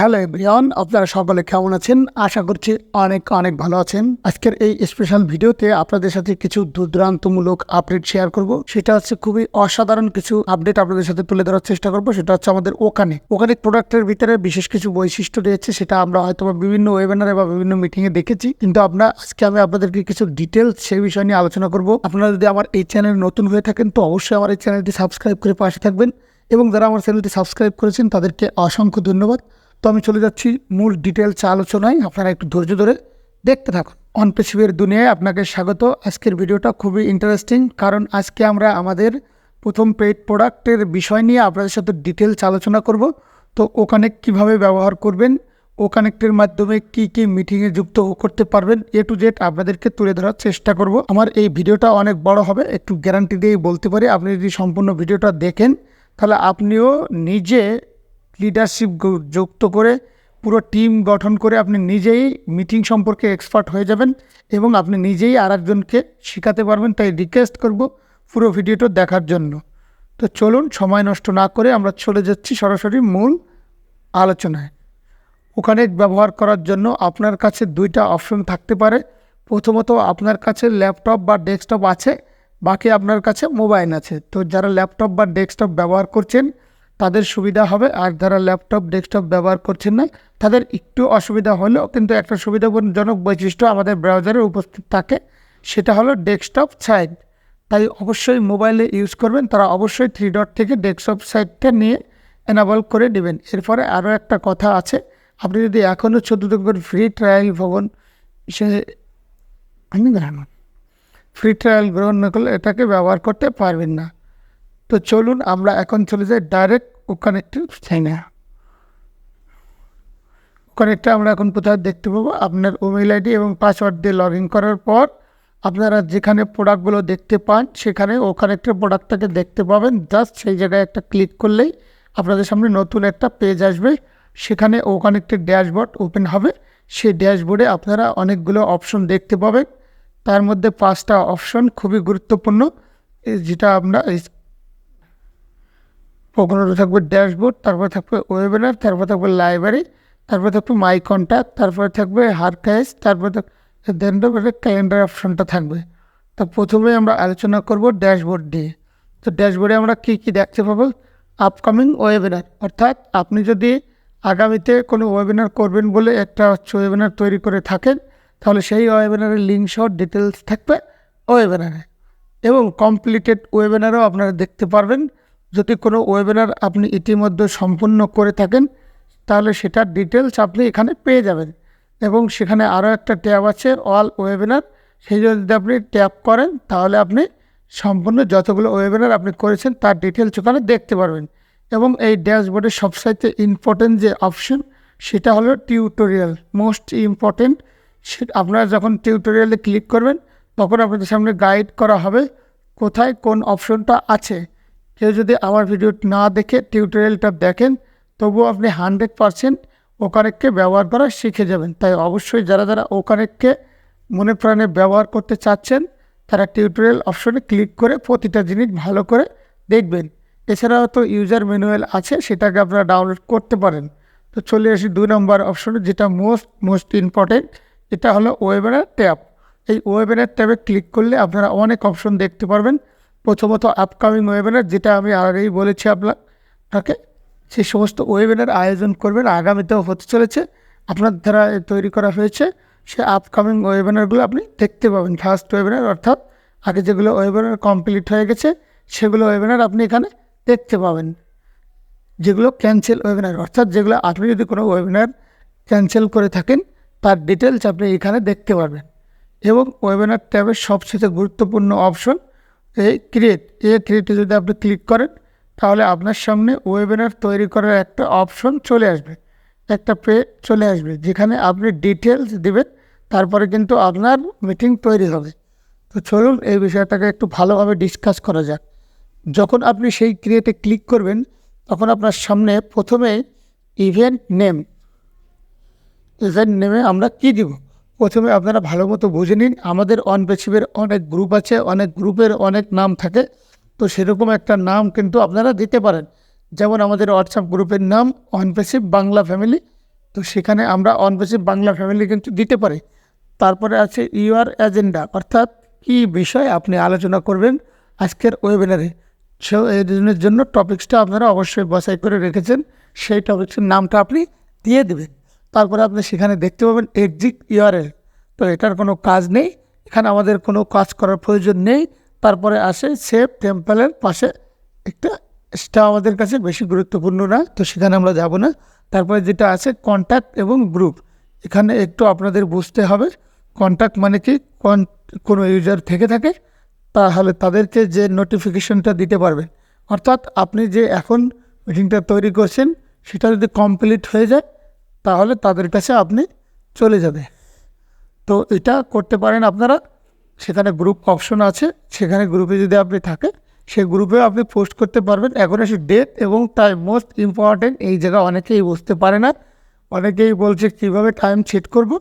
Hello everyone, আপনারা সকলে কেমন আছেন? আশা করছি অনেক অনেক ভালো আছেন। আজকের এই স্পেশাল ভিডিওতে আপনাদের সাথে কিছু দুর্দান্তমূলক আপডেট শেয়ার করব। সেটা হচ্ছে খুবই অসাধারণ কিছু আপডেট আপনাদের সাথে তুলে ধরার চেষ্টা করব। সেটা হচ্ছে আমাদের O-CADEMT প্রোডাক্টের ভিতরে বিশেষ কিছু বৈশিষ্ট্য রয়েছে, সেটা আমরা হয়তো বিভিন্ন ওয়েবিনারে বা বিভিন্ন মিটিংয়ে দেখেছি, কিন্তু আজকে আমি আপনাদেরকে কিছু ডিটেলস সেই বিষয় নিয়ে আলোচনা করব। আপনারা যদি আমার এই চ্যানেল নতুন হয়ে থাকেন তো অবশ্যই আমার এই চ্যানেলটি সাবস্ক্রাইব করে পাশে থাকবেন, এবং যারা আমার চ্যানেলটি সাবস্ক্রাইব করেছেন তাদেরকে অসংখ্য ধন্যবাদ। তো আমি চলে যাচ্ছি মূল ডিটেলস আলোচনায়, আপনারা একটু ধৈর্য ধরে দেখতে থাকুন। অনপ্যাসিভের দুনিয়ায় আপনাকে স্বাগত। আজকের ভিডিওটা খুবই ইন্টারেস্টিং, কারণ আজকে আমরা আমাদের প্রথম পেইড প্রোডাক্টের বিষয় নিয়ে আপনাদের সাথে ডিটেলস আলোচনা করব। তো O-CADEMT কীভাবে ব্যবহার করবেন, O-CADEMTের মাধ্যমে কি কি মিটিংয়ে যুক্ত করতে পারবেন, A to Z আপনাদেরকে তুলে ধরার চেষ্টা করব। আমার এই ভিডিওটা অনেক বড় হবে, একটু গ্যারান্টি দিয়েই বলতে পারি। আপনি যদি সম্পূর্ণ ভিডিওটা দেখেন তাহলে আপনিও নিজে লিডারশিপ যুক্ত করে পুরো টিম গঠন করে আপনি নিজেই মিটিং সম্পর্কে এক্সপার্ট হয়ে যাবেন, এবং আপনি নিজেই আরেকজনকে শেখাতে পারবেন। তাই রিকোয়েস্ট করব পুরো ভিডিওটা দেখার জন্য। তো চলুন সময় নষ্ট না করে আমরা চলে যাচ্ছি সরাসরি মূল আলোচনায়। O-CADEMT ব্যবহার করার জন্য আপনার কাছে দুইটা অপশন থাকতে পারে। প্রথমত, আপনার কাছে ল্যাপটপ বা ডেস্কটপ আছে, বাকি আপনার কাছে মোবাইল আছে। তো যারা ল্যাপটপ বা ডেস্কটপ ব্যবহার করছেন তাদের সুবিধা হবে, আর যারা ল্যাপটপ ডেস্কটপ ব্যবহার করছেন না তাদের একটু অসুবিধা হলেও কিন্তু একটা সুবিধাজনক বৈশিষ্ট্য আমাদের ব্রাউজারে উপস্থিত থাকে, সেটা হলো ডেস্কটপ সাইট। তাই অবশ্যই মোবাইলে ইউজ করবেন তারা অবশ্যই 3 ডট থেকে ডেস্কটপ সাইটটা নিয়ে এনাবল করে নেবেন। এরপরে আরও একটা কথা আছে, আপনি যদি এখনও 14 দিন ফ্রি ট্রায়াল গ্রহণ না করলে এটাকে ব্যবহার করতে পারবেন না। তো চলুন আমরা এখন চলে যাই ডাইরেক্ট O-CADEMT সাইনে। O-CADEMT আমরা এখন কোথায় দেখতে পাবো? আপনার ইমেল আইডি এবং পাসওয়ার্ড দিয়ে লগ ইন করার পর আপনারা যেখানে প্রোডাক্টগুলো দেখতে পান সেখানে O-CADEMT প্রোডাক্টটাকে দেখতে পাবেন। জাস্ট সেই জায়গায় একটা ক্লিক করলেই আপনাদের সামনে নতুন একটা পেজ আসবে, সেখানে O-CADEMT ড্যাশবোর্ড ওপেন হবে। সেই ড্যাশবোর্ডে আপনারা অনেকগুলো অপশন দেখতে পাবেন, তার মধ্যে 5টা অপশন খুবই গুরুত্বপূর্ণ, যেটা আমরা প্রথমে থাকবে ড্যাশবোর্ড, তারপর থাকবে ওয়েবিনার, তারপর থাকবে লাইব্রেরি, তারপর থাকবে মাই কন্ট্যাক্ট, তারপরে থাকবে আর্কাইভস, তারপর ক্যালেন্ডার অপশনটা থাকবে। তো প্রথমে আমরা আলোচনা করব ড্যাশবোর্ড দিয়ে। তো ড্যাশবোর্ডে আমরা কি কি দেখতে পাবো? আপকামিং ওয়েবিনার, অর্থাৎ আপনি যদি আগামীতে কোনো ওয়েবিনার করবেন বলে একটা ওয়েবিনার তৈরি করে থাকেন, তাহলে সেই ওয়েবিনারের লিঙ্ক সহ ডিটেলস থাকবে ওয়েবিনারে, এবং কমপ্লিটেড ওয়েবিনারও আপনারা দেখতে পারবেন। যদি কোনো ওয়েবিনার আপনি ইতিমধ্যে সম্পূর্ণ করে থাকেন তাহলে সেটার ডিটেলস আপনি এখানে পেয়ে যাবেন, এবং সেখানে আরও একটা ট্যাব আছে অল ওয়েবিনার, সেই যদি আপনি ট্যাপ করেন তাহলে আপনি সম্পূর্ণ যতগুলো ওয়েবিনার আপনি করেছেন তার ডিটেলস ওখানে দেখতে পারবেন। এবং এই ড্যাশবোর্ডের সবচাইতে ইম্পর্টেন্ট যে অপশন সেটা হলো টিউটোরিয়াল, মোস্ট ইম্পর্টেন্ট। আপনারা যখন টিউটোরিয়ালে ক্লিক করবেন তখন আপনাদের সামনে গাইড করা হবে কোথায় কোন অপশনটা আছে। কেউ যদি আমার ভিডিও না দেখে টিউটোরিয়ালটা দেখেন তবুও আপনি 100% O-CADEMT ব্যবহার করা শিখে যাবেন। তাই অবশ্যই যারা O-CADEMT মনে প্রাণে ব্যবহার করতে চাচ্ছেন তারা টিউটোরিয়াল অপশনে ক্লিক করে প্রতিটা জিনিস ভালো করে দেখবেন। এছাড়াও তো ইউজার ম্যানুয়াল আছে, সেটাকে আপনারা ডাউনলোড করতে পারেন। তো চলে আসি 2 নম্বর অপশনে, যেটা মোস্ট ইম্পর্টেন্ট, এটা হলো ওয়েবিনার ট্যাব। এই ওয়েবিনার ট্যাবে ক্লিক করলে আপনারা অনেক অপশন দেখতে পারবেন। প্রথমত আপকামিং ওয়েবিনার, যেটা আমি আগেই বলেছি আপনাকে, সেই সমস্ত ওয়েবিনার আয়োজন করবেন, আগামীতেও হতে চলেছে, আপনার দ্বারা তৈরি করা হয়েছে। সে আপকামিং ওয়েবিনারগুলো আপনি দেখতে পাবেন। ফার্স্ট ওয়েবিনার, অর্থাৎ আগে যেগুলো ওয়েবিনার কমপ্লিট হয়ে গেছে সেগুলো ওয়েবিনার আপনি এখানে দেখতে পাবেন। যেগুলো ক্যান্সেল ওয়েবিনার, অর্থাৎ যেগুলো আপনি যদি কোনো ওয়েবিনার ক্যান্সেল করে থাকেন তার ডিটেলস আপনি এখানে দেখতে পারবেন। এবং ওয়েবিনার ট্যাবের সবচেয়ে গুরুত্বপূর্ণ অপশন ক্রিয়েটে যদি আপনি ক্লিক করেন তাহলে আপনার সামনে ওয়েবিনার তৈরি করার একটা অপশন চলে আসবে, একটা পেজ চলে আসবে, যেখানে আপনি ডিটেলস দিবেন, তারপরে কিন্তু আপনার মিটিং তৈরি হবে। তো চলুন এই বিষয়টাকে একটু ভালোভাবে ডিসকাস করা যাক। যখন আপনি সেই ক্রিয়েটে ক্লিক করবেন তখন আপনার সামনে প্রথমে ইভেন্ট নেমে আমরা কি দিব, প্রথমে আপনারা ভালো মতো বুঝে নিন। আমাদের অনপ্যাসিভের অনেক গ্রুপ আছে, অনেক গ্রুপের অনেক নাম থাকে, তো সেরকম একটা নাম কিন্তু আপনারা দিতে পারেন। যেমন আমাদের হোয়াটসঅ্যাপ গ্রুপের নাম অনপ্যাসিভ বাংলা ফ্যামিলি, তো সেখানে আমরা অনপ্যাসিভ বাংলা ফ্যামিলি কিন্তু দিতে পারি। তারপরে আছে ইউর এজেন্ডা, অর্থাৎ কী বিষয় আপনি আলোচনা করবেন আজকের ওয়েবিনারে। সো এই দিনের জন্য টপিক্সটা আপনারা অবশ্যই বাছাই করে রেখেছেন, সেই টপিক্সের নামটা আপনি দিয়ে দেবেন। তারপরে আপনি সেখানে দেখতে পাবেন এক্সিট ইউআরএল। তো এটার কোনো কাজ নেই, এখানে আমাদের কোনো কাজ করার প্রয়োজন নেই। তারপরে আসে সেভ টেম্পলের পাশে একটা, সেটা আমাদের কাছে বেশি গুরুত্বপূর্ণ না, তো সেখানে আমরা যাব না। তারপরে যেটা আছে কন্ট্যাক্ট এবং গ্রুপ, এখানে একটু আপনাদের বুঝতে হবে। কন্ট্যাক্ট মানে কি, কোনো ইউজার থেকে থাকে তাহলে তাদেরকে যে নোটিফিকেশনটা দিতে পারবে, অর্থাৎ আপনি যে এখন মিটিংটা তৈরি করছেন সেটা যদি কমপ্লিট হয়ে যায় তাহলে তাদের কাছে আপনি চলে যাবে। তো এটা করতে পারেন আপনারা। সেখানে গ্রুপ অপশন আছে, সেখানে গ্রুপে যদি আপনি থাকেন সেই গ্রুপেও আপনি পোস্ট করতে পারবেন। এখন আসে ডেট এবং টাইম, মোস্ট ইম্পর্টেন্ট। এই জায়গা অনেকেই বুঝতে পারে না, অনেকেই বলছে কীভাবে টাইম সেট করব।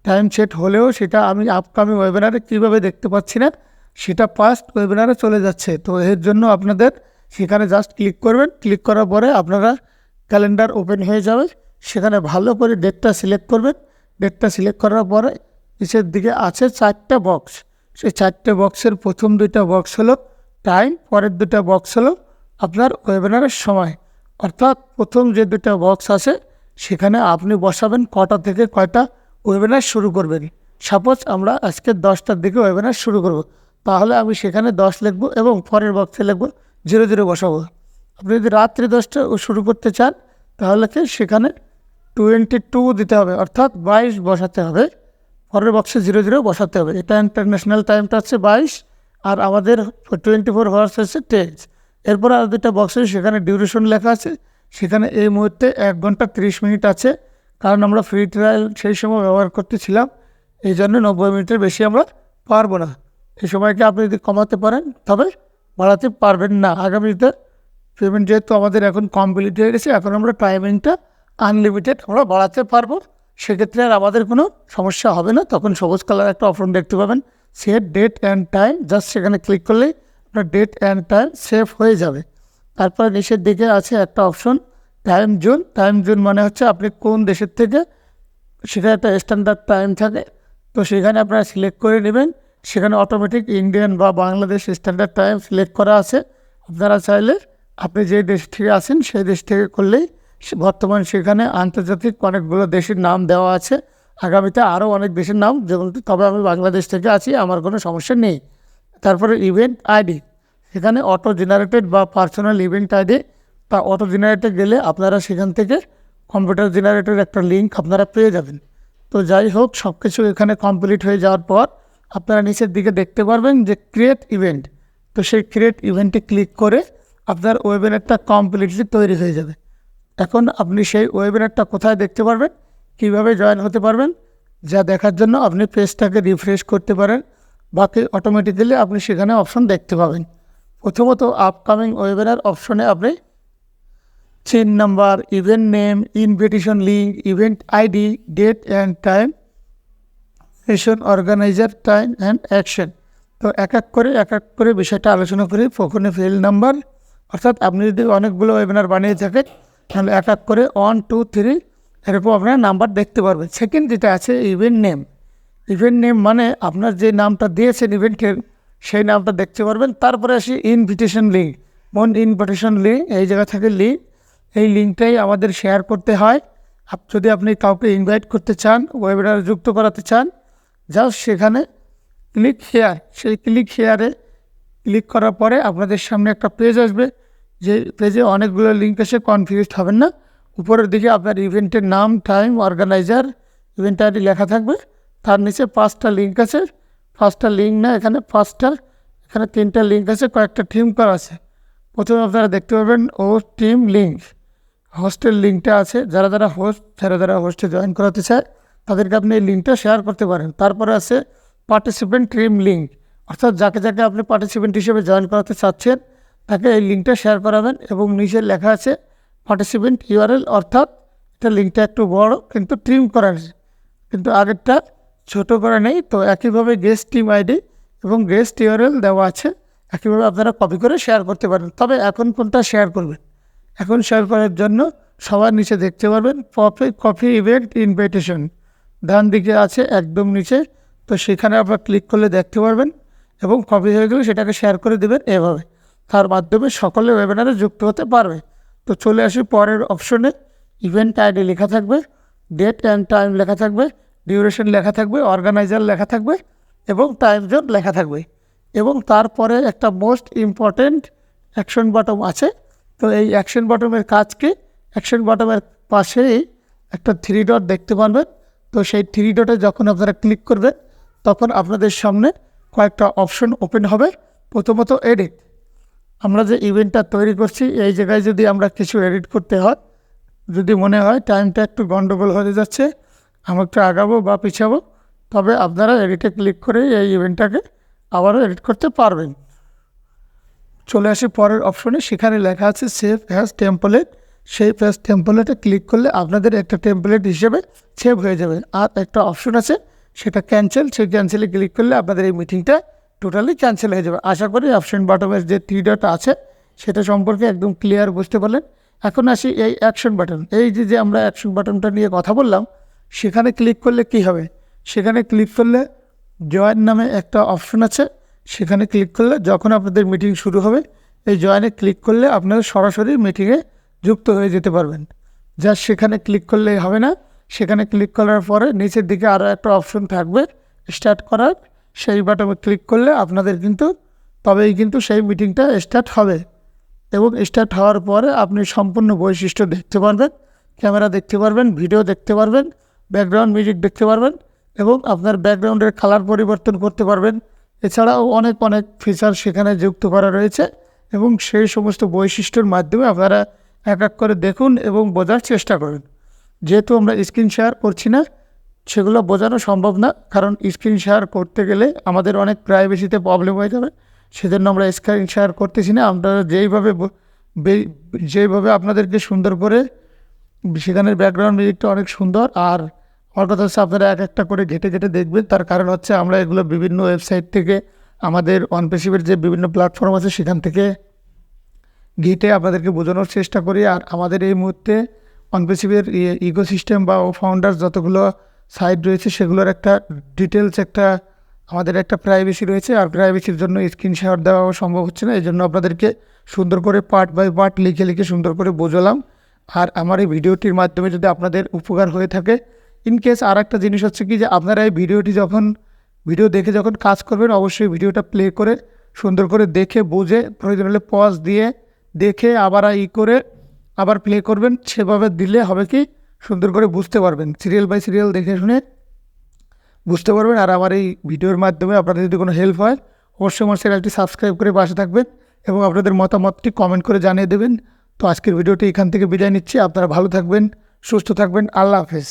টাইম সেট হলেও সেটা আমি আপকামিং ওয়েবিনারে কীভাবে দেখতে পাচ্ছি না, সেটা পাস্ট ওয়েবিনারে চলে যাচ্ছে। তো এর জন্য আপনাদের সেখানে জাস্ট ক্লিক করবেন, ক্লিক করার পরে আপনারা ক্যালেন্ডার ওপেন হয়ে যাবে। সেখানে ভালো করে ডেটটা সিলেক্ট করবেন। ডেটটা সিলেক্ট করার পরে নিচের দিকে আছে 4টা বক্স। সেই 4টে বক্সের প্রথম 2টা বক্স হলো টাইম, পরের 2টা বক্স হলো আপনার ওয়েবিনারের সময়। অর্থাৎ প্রথম যে 2টা বক্স আছে সেখানে আপনি বসাবেন কটা থেকে কয়টা ওয়েবিনার শুরু করবেন। সাপোজ আমরা আজকে 10টার দিকে ওয়েবিনার শুরু করব, তাহলে আমি সেখানে 10 লিখব এবং পরের বক্সে লিখব 00 বসাবো। আপনি যদি রাত্রি 10টা শুরু করতে চান তাহলে সেখানে 22 দিতে হবে, অর্থাৎ 22 বসাতে হবে। পরের বক্সে 00 বসাতে হবে। এটা ইন্টারন্যাশনাল টাইমটা হচ্ছে 22 আর আমাদের 24 আওয়ার্স হচ্ছে 10। এরপর আর 2টা বক্সে সেখানে ডিউরেশন লেখা আছে। সেখানে এই মুহূর্তে 1 ঘন্টা 30 মিনিট আছে, কারণ আমরা ফ্রি ট্রায়াল সেই সময় ব্যবহার করতেছিলাম, এই জন্য 90 মিনিটের বেশি আমরা পারবো না। এই সময়কে আপনি যদি কমাতে পারেন তবে বাড়াতে পারবেন না। আগামীতে পেমেন্ট যেহেতু আমাদের এখন কমপ্লিট হয়ে গেছে, এখন আমরা টাইমিংটা আনলিমিটেড আমরা বাড়াতে পারবো। সেক্ষেত্রে আর আমাদের কোনো সমস্যা হবে না। তখন সবুজ কালার একটা অপশন দেখতে পাবেন, set date and time. Just সেখানে ক্লিক করলেই আপনার ডেট অ্যান্ড টাইম সেভ হয়ে যাবে। তারপরে নিচের দিকে আছে একটা option time zone. Time zone মানে হচ্ছে আপনি কোন দেশের থেকে, সেখানে একটা স্ট্যান্ডার্ড টাইম থাকে, তো সেখানে আপনারা সিলেক্ট করে নেবেন। সেখানে অটোমেটিক ইন্ডিয়ান বা বাংলাদেশ স্ট্যান্ডার্ড টাইম সিলেক্ট করা আছে। আপনারা চাইলে আপনি যে দেশ থেকে আসেন সেই দেশ থেকে করলেই, বর্তমান সেখানে আন্তর্জাতিক অনেকগুলো দেশের নাম দেওয়া আছে। আগামীতে আরও অনেক দেশের নাম, যেমন তবে আমি বাংলাদেশ থেকে আছি, আমার কোনো সমস্যা নেই। তারপরে ইভেন্ট আইডি, সেখানে অটো জেনারেটেড বা পার্সোনাল ইভেন্ট আইডি বা অটো জেনারেটে গেলে আপনারা সেখান থেকে কম্পিউটার জেনারেটের একটা লিঙ্ক আপনারা পেয়ে যাবেন। তো যাই হোক, সব কিছু এখানে কমপ্লিট হয়ে যাওয়ার পর আপনারা নিচের দিকে দেখতে পারবেন যে ক্রিয়েট ইভেন্ট। তো সেই ক্রিয়েট ইভেন্টে ক্লিক করে আপনার ওয়েবিনারটা কমপ্লিটলি তৈরি হয়ে যাবে। এখন আপনি সেই ওয়েবিনারটা কোথায় দেখতে পারবেন, কিভাবে জয়েন হতে পারবেন, যা দেখার জন্য আপনি পেজটাকে রিফ্রেশ করতে পারেন। বাকি অটোমেটিক্যালি আপনি সেখানে অপশন দেখতে পাবেন। প্রথমত আপকামিং ওয়েবিনার অপশনে আপনি 3 number, event name, invitation link, event ID, date and time, session organiser, time and action. তো এক এক করে বিষয়টা আলোচনা করি। প্রথমে ফেল নাম্বার, অর্থাৎ আপনি যদি অনেকগুলো ওয়েবিনার বানিয়ে থাকেন তাহলে এক এক করে 1, 2, 3 এরকম আপনার নাম্বার দেখতে পারবেন। সেকেন্ড যেটা আছে ইভেন্ট নেম। ইভেন্ট নেম মানে আপনার যে নামটা দিয়েছেন ইভেন্টের, সেই নামটা দেখতে পারবেন। তারপরে আসি ইনভিটেশন লিঙ্ক। ইনভিটেশন লিঙ্ক, এই জায়গা থেকে লিঙ্ক, এই লিঙ্কটাই আমাদের শেয়ার করতে হয়। যদি আপনি কাউকে ইনভাইট করতে চান, ওয়েবিনারে যুক্ত করাতে চান, জাস্ট সেখানে ক্লিক হেয়ার, সেই ক্লিক হেয়ারে ক্লিক করার পরে আপনাদের সামনে একটা পেজ আসবে। যে পেজে অনেকগুলো লিঙ্ক এসে কনফিউজড হবেন না। উপরের দিকে আপনার ইভেন্টের নাম, টাইম, অর্গানাইজার, ইভেন্ট আইডি লেখা থাকবে। তার নিচে 5টা লিঙ্ক আছে। 5টা লিঙ্ক না, এখানে 5টা, এখানে 3টা লিঙ্ক আছে, কয়েকটা থিম করা আছে। প্রথমে আপনারা দেখতে পাবেন ও টিম লিঙ্ক, হোস্টের লিঙ্কটা আছে। যারা হোস্টে জয়েন করাতে চায় তাদেরকে আপনি এই লিঙ্কটা শেয়ার করতে পারেন। তারপরে আছে পার্টিসিপেন্ট টিম লিঙ্ক, অর্থাৎ যাকে আপনি পার্টিসিপেন্ট হিসেবে জয়েন করাতে চাচ্ছেন তাকে এই লিঙ্কটা শেয়ার করাবেন। এবং নিচে লেখা আছে পার্টিসিপেন্ট ইউআরএল, অর্থাৎ এটা লিঙ্কটা একটু বড় কিন্তু ট্রিম করা নেই, কিন্তু আগেরটা ছোট করা নেই। তো একইভাবে গেস্ট টিম আইডি এবং গেস্ট ইউআরএল দেওয়া আছে। একইভাবে আপনারা কপি করে শেয়ার করতে পারেন। তবে এখন কোনটা শেয়ার করবেন, এখন শেয়ার করার জন্য সবার নিচে দেখতে পারবেন কফি ইভেন্ট ইনভাইটেশন, ডান দিকে আছে একদম নিচে। তো সেখানে আপনার ক্লিক করলে দেখতে পারবেন এবং কপি হয়ে গেলে সেটাকে শেয়ার করে দেবেন এভাবে। তার মাধ্যমে সকলে ওয়েবিনারে যুক্ত হতে পারবে। তো চলে আসি পরের অপশনে। ইভেন্ট আইডি লেখা থাকবে, ডেট অ্যান্ড টাইম লেখা থাকবে, ডিউরেশন লেখা থাকবে, অর্গানাইজার লেখা থাকবে এবং টাইম জোন লেখা থাকবে। এবং তারপরে একটা মোস্ট ইম্পর্টেন্ট অ্যাকশন বাটন আছে। তো এই অ্যাকশন বাটনের কাজ কি? অ্যাকশন বাটনের পাশেই একটা 3 ডট দেখতে পারবেন। তো সেই 3 ডটে যখন আপনারা ক্লিক করবেন তখন আপনাদের সামনে কয়েকটা অপশন ওপেন হবে। প্রথমত এডিট। আমরা যে ইভেন্টটা তৈরি করছি এই জায়গায় যদি আমরা কিছু এডিট করতে হয়, যদি মনে হয় টাইমটা একটু গন্ডগোল হয়ে যাচ্ছে, আমরা একটু আগাবো বা পিছাবো, তবে আপনারা এডিটে ক্লিক করে এই ইভেন্টটাকে আবারও এডিট করতে পারবেন। চলে আসি পরের অপশনে, সেখানে লেখা আছে সেভ অ্যাজ টেম্পলেট। সেই অ্যাজ টেম্পলেটে ক্লিক করলে আপনাদের একটা টেম্পলেট হিসেবে সেভ হয়ে যাবে। আর একটা অপশন আছে সেটা ক্যান্সেল, সেই ক্যান্সেলে ক্লিক করলে আপনাদের এই মিটিংটা টোটালি ক্যান্সেল হয়ে যাবে। আশা করি অপশন বাটনের যে 3 ডট আছে সেটা সম্পর্কে একদম ক্লিয়ার বুঝতে পারলেন। এখন আসি এই অ্যাকশন বাটন। এই যে আমরা অ্যাকশন বাটনটা নিয়ে কথা বললাম, সেখানে ক্লিক করলে কি হবে? সেখানে ক্লিক করলে জয়েন নামে একটা অপশন আছে, সেখানে ক্লিক করলে যখন আপনাদের মিটিং শুরু হবে এই জয়েনে ক্লিক করলে আপনারা সরাসরি মিটিংয়ে যুক্ত হয়ে যেতে পারবেন। জাস্ট সেখানে ক্লিক করলেই হবে না, সেখানে ক্লিক করার পরে নিচের দিকে আরও একটা অপশন থাকবে স্টার্ট করার। সেই বাটনে ক্লিক করলে আপনাদের তবেই সেই মিটিংটা স্টার্ট হবে। এবং স্টার্ট হওয়ার পরে আপনি সম্পূর্ণ বৈশিষ্ট্য দেখতে পারবেন, ক্যামেরা দেখতে পারবেন, ভিডিও দেখতে পারবেন, ব্যাকগ্রাউন্ড মিউজিক দেখতে পারবেন এবং আপনার ব্যাকগ্রাউন্ডের কালার পরিবর্তন করতে পারবেন। এছাড়াও অনেক ফিচার সেখানে যুক্ত করা রয়েছে এবং সেই সমস্ত বৈশিষ্ট্যের মাধ্যমে আপনারা এক এক করে দেখুন এবং বোঝার চেষ্টা করুন। যেহেতু আমরা স্ক্রিন শেয়ার করছি না, সেগুলো বোঝানো সম্ভব না, কারণ স্ক্রিন শেয়ার করতে গেলে আমাদের অনেক প্রাইভেসিতে প্রবলেম হয়ে যাবে। সেজন্য আমরা স্ক্রিন শেয়ার করতেছি না। আমরা যেইভাবে আপনাদেরকে সুন্দর করে, সেখানের ব্যাকগ্রাউন্ড মিউজিকটা অনেক সুন্দর। আর আমার কথা হচ্ছে আপনারা এক একটা করে ঘেটে ঘেটে দেখবেন। তার কারণ হচ্ছে আমরা এগুলো বিভিন্ন ওয়েবসাইট থেকে, আমাদের অনপ্যাসিভের যে বিভিন্ন প্ল্যাটফর্ম আছে সেখান থেকে ঘেটে আপনাদেরকে বোঝানোর চেষ্টা করি। আর আমাদের এই মুহূর্তে অনপ্যাসিভের ইকোসিস্টেম বা ফাউন্ডার্স যতগুলো সাইট রয়েছে সেগুলোর একটা ডিটেলস আমাদের একটা প্রাইভেসি রয়েছে। আর প্রাইভেসির জন্য স্ক্রিন শেয়ার দেওয়া সম্ভব হচ্ছে না। এই জন্য আপনাদেরকে সুন্দর করে পার্ট বাই পার্ট লিখে সুন্দর করে বোঝালাম। আর আমার এই ভিডিওটির মাধ্যমে যদি আপনাদের উপকার হয়ে থাকে, ইনকেস আর একটা জিনিস হচ্ছে কি, যে আপনারা এই ভিডিও দেখে যখন কাজ করবেন অবশ্যই ভিডিওটা প্লে করে সুন্দর করে দেখে বুঝে, প্রয়োজন হলে পজ দিয়ে দেখে আবার প্লে করবেন। সেভাবে দিলে হবে কি, সুন্দর করে বুঝতে পারবেন, সিরিয়াল বাই সিরিয়াল দেখে শুনে বুঝতে পারবেন। আর আমার এই ভিডিওর মাধ্যমে আপনাদের যদি কোনো হেল্প হয় অবশ্যই আমার চ্যানেলটি সাবস্ক্রাইব করে পাশে থাকবেন এবং আপনাদের মতামতটি কমেন্ট করে জানিয়ে দেবেন। তো আজকের ভিডিওটি এখান থেকে বিদায় নিচ্ছি। আপনারা ভালো থাকবেন, সুস্থ থাকবেন। আল্লাহ হাফেজ।